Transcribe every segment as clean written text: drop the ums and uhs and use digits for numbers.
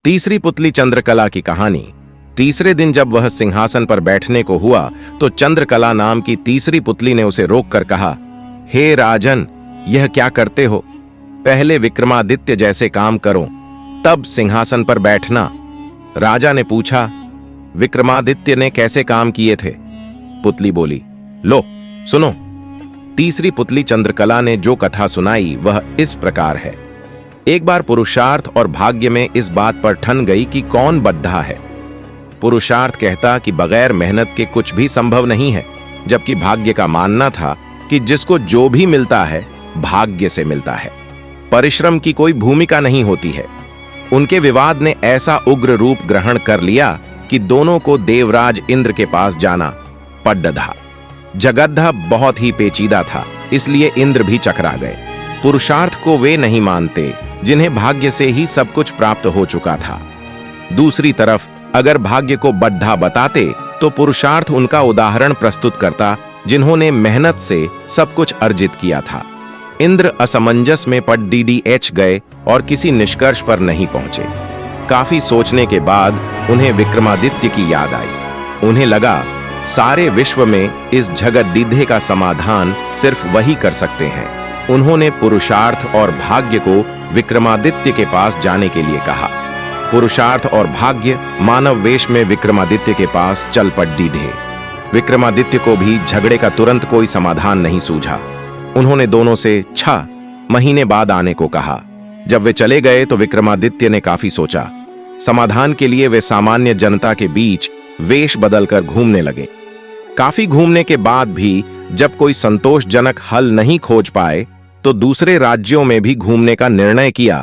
तीसरी पुतली चंद्रकला की कहानी। तीसरे दिन जब वह सिंहासन पर बैठने को हुआ तो चंद्रकला नाम की तीसरी पुतली ने उसे रोककर कहा, हे राजन, यह क्या करते हो? पहले विक्रमादित्य जैसे काम करो, तब सिंहासन पर बैठना। राजा ने पूछा, विक्रमादित्य ने कैसे काम किए थे? पुतली बोली, लो सुनो। तीसरी पुतली चंद्रकला ने जो कथा सुनाई वह इस प्रकार है। एक बार पुरुषार्थ और भाग्य में इस बात पर ठन गई कि कौन बद्धा है। पुरुषार्थ कहता कि बगैर मेहनत के कुछ भी संभव नहीं है, जबकि भाग्य का मानना था कि जिसको जो भी मिलता है भाग्य से मिलता है, परिश्रम की कोई भूमिका नहीं होती है। उनके विवाद ने ऐसा उग्र रूप ग्रहण कर लिया कि दोनों को देवराज इंद्र के पास जाना पड्डधा। जगद्धा बहुत ही पेचीदा था, इसलिए इंद्र भी चकरा गए। पुरुषार्थ को वे नहीं मानते जिन्हें भाग्य से ही सब कुछ प्राप्त हो चुका था। दूसरी तरफ अगर भाग्य को बड्ढा बताते तो पुरुषार्थ उनका उदाहरण प्रस्तुत करता जिन्होंने मेहनत से सब कुछ अर्जित किया था। इंद्र असमंजस में पड़ डीडीएच गए और किसी निष्कर्ष पर नहीं पहुंचे। काफी सोचने के बाद उन्हें विक्रमादित्य की याद आई। उन्हें लगा सारे विश्व में इस झगड़दीधे का समाधान सिर्फ वही कर सकते हैं। उन्होंने पुरुषार्थ और भाग्य को विक्रमादित्य के पास जाने के लिए कहा। पुरुषार्थ और भाग्य मानव वेश में विक्रमादित्य के पास चल पड़ डीढ़े। विक्रमादित्य को भी झगड़े का तुरंत कोई समाधान नहीं सूझा। उन्होंने दोनों से 6 महीने बाद आने को कहा। जब वे चले गए तो विक्रमादित्य ने काफी सोचा। समाधान के लिए वे सामान्य जनता के बीच वेश बदलकर घूमने लगे। काफी घूमने के बाद भी जब कोई संतोषजनक हल नहीं खोज पाए तो दूसरे राज्यों में भी घूमने का निर्णय किया।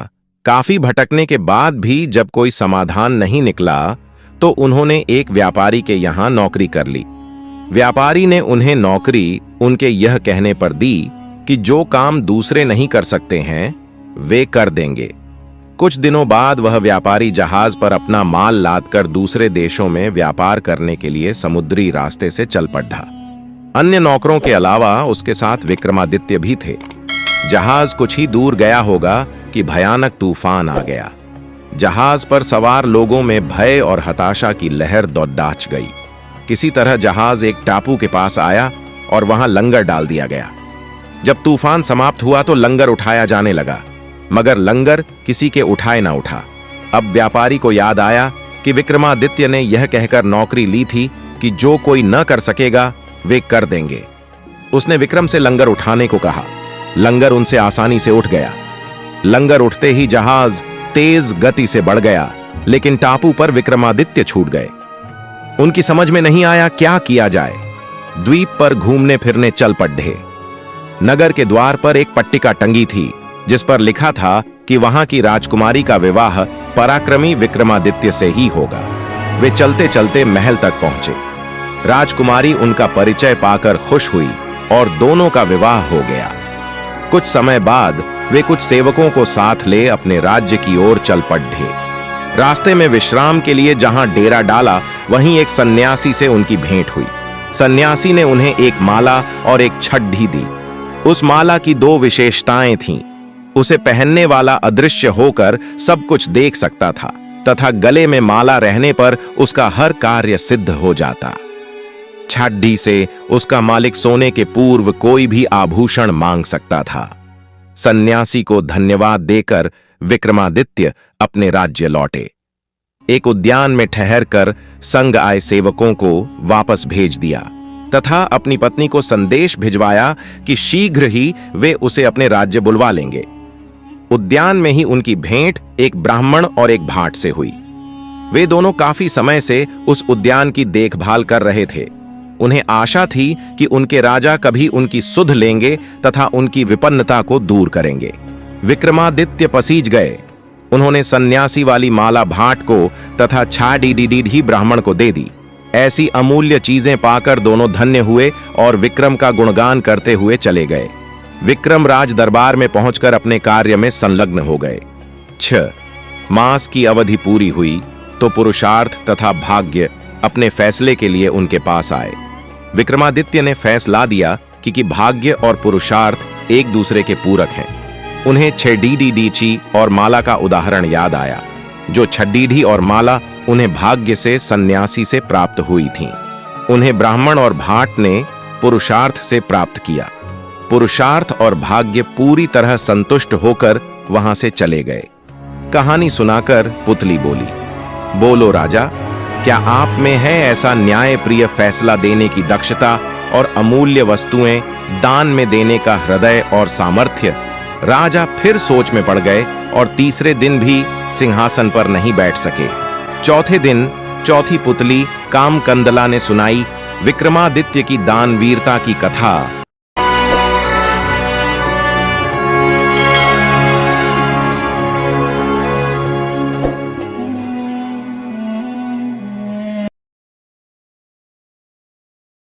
काफी भटकने के बाद भी जब कोई समाधान नहीं निकला तो उन्होंने एक व्यापारी के यहां नौकरी कर ली। व्यापारी ने उन्हें नौकरी उनके यह कहने पर दी कि जो काम दूसरे नहीं कर सकते हैं वे कर देंगे। कुछ दिनों बाद वह व्यापारी जहाज पर अपना माल लादकर दूसरे देशों में व्यापार करने के लिए समुद्री रास्ते से चल पड़ा। अन्य नौकरों के अलावा उसके साथ विक्रमादित्य भी थे। जहाज कुछ ही दूर गया होगा कि भयानक तूफान आ गया। जहाज पर सवार लोगों में भय और हताशा की लहर दौड़ाच गई। किसी तरह जहाज एक टापू के पास आया और वहां लंगर डाल दिया गया। जब तूफान समाप्त हुआ तो लंगर उठाया जाने लगा, मगर लंगर किसी के उठाए ना उठा। अब व्यापारी को याद आया कि विक्रमादित्य ने यह कहकर नौकरी ली थी कि जो कोई न कर सकेगा वे कर देंगे। उसने विक्रम से लंगर उठाने को कहा। लंगर उनसे आसानी से उठ गया। लंगर उठते ही जहाज तेज गति से बढ़ गया, लेकिन टापू पर विक्रमादित्य छूट गए। उनकी समझ में नहीं आया क्या किया जाए। द्वीप पर घूमने फिरने चल पड़े। नगर के द्वार पर एक पट्टिका टंगी थी जिस पर लिखा था कि वहां की राजकुमारी का विवाह पराक्रमी विक्रमादित्य से ही होगा। वे चलते चलते महल तक पहुंचे। राजकुमारी उनका परिचय पाकर खुश हुई और दोनों का विवाह हो गया। कुछ समय बाद वे कुछ सेवकों को साथ ले अपने राज्य की ओर चल पड़े। रास्ते में विश्राम के लिए जहां डेरा डाला वहीं एक सन्यासी से उनकी भेंट हुई। सन्यासी ने उन्हें एक माला और एक छड़ी दी। उस माला की 2 विशेषताएं थीं। उसे पहनने वाला अदृश्य होकर सब कुछ देख सकता था तथा गले में माला रहने पर उसका हर कार्य सिद्ध हो जाता। छड़ी से उसका मालिक सोने के पूर्व कोई भी आभूषण मांग सकता था। सन्यासी को धन्यवाद देकर विक्रमादित्य अपने राज्य लौटे। एक उद्यान में ठहरकर संग आए सेवकों को वापस भेज दिया तथा अपनी पत्नी को संदेश भिजवाया कि शीघ्र ही वे उसे अपने राज्य बुलवा लेंगे। उद्यान में ही उनकी भेंट एक ब्राह्मण और एक भाट से हुई। वे दोनों काफी समय से उस उद्यान की देखभाल कर रहे थे। उन्हें आशा थी कि उनके राजा कभी उनकी सुध लेंगे तथा उनकी विपन्नता को दूर करेंगे। विक्रमादित्य पसीज गए। उन्होंने सन्यासी वाली माला भाट को तथा छड़ी ब्राह्मण को दे दी। ऐसी अमूल्य चीजें पाकर दोनों धन्य हुए और विक्रम का गुणगान करते हुए चले गए। विक्रम राज दरबार में पहुंचकर अपने कार्य में संलग्न हो गए। 6 मास की अवधि पूरी हुई तो पुरुषार्थ तथा भाग्य अपने फैसले के लिए उनके पास आए। विक्रमादित्य ने फैसला दिया कि भाग्य और पुरुषार्थ एक दूसरे के पूरक हैं। उन्हें छड़ी और माला का उदाहरण याद आया। जो छड्डीढ़ी और माला उन्हें भाग्य से सन्यासी से प्राप्त हुई थीं। उन्हें ब्राह्मण और भाट ने पुरुषार्थ से प्राप्त किया। पुरुषार्थ और भाग्य पूरी तरह संतुष्ट होकर वहां से चले गए। कहानी सुनाकर पुतली बोली, बोलो राजा, क्या आप में है ऐसा न्याय प्रिय फैसला देने की दक्षता और अमूल्य वस्तुएं दान में देने का हृदय और सामर्थ्य? राजा फिर सोच में पड़ गए और तीसरे दिन भी सिंहासन पर नहीं बैठ सके। चौथे दिन चौथी पुतली कामकंदला ने सुनाई विक्रमादित्य की दानवीरता की कथा